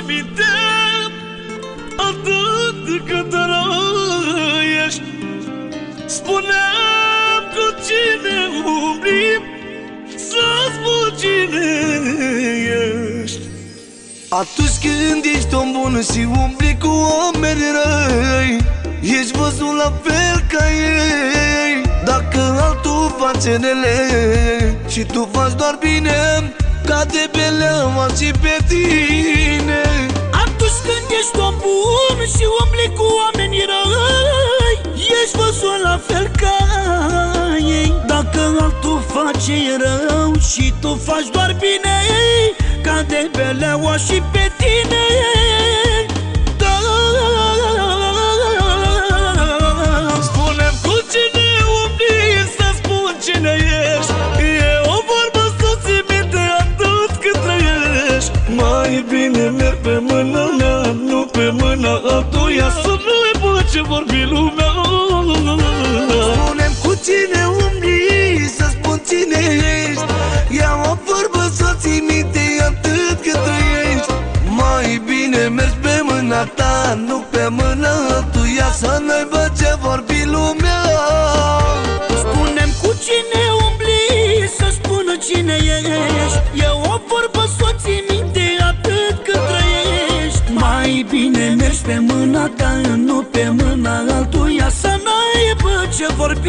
minte atât cât trăiești. Spune-mi cu cine umbli, să spun cine ești. Atunci când ești om bun și umbli cu oameni răi, ești văzut la fel ca ei. Dacă altul face rele și tu faci doar bine, cade beleaua și pe tine. Atunci când ești om bun și umbli cu oameni răi, ești văzut la fel ca ei. Dacă altul face rău și tu faci doar bine, cade beleaua și pe tine. Spune-mi cu cine umbli, să spun cine ești. E o vorbă să-ți minte atât cât trăiești. Mai bine merg pe mâna mea, nu pe mâna altuia, să nu aibă ce vorbi lumea. Spune-mi cu cine umbli, să spun cine ești. Ia o vorbă să-ți minte atât cât trăiești. Mai bine mergi pe mâna ta, nu pe mâna altuia, să n-aibă ce vorbi lumea. Spune-mi cu cine umbli, să spună cine ești. E o vorbă să-ți minte atât cât trăiești. Mai bine mergi pe mâna ta, nu pe mâna altuia, să n-aibă ce vorbi.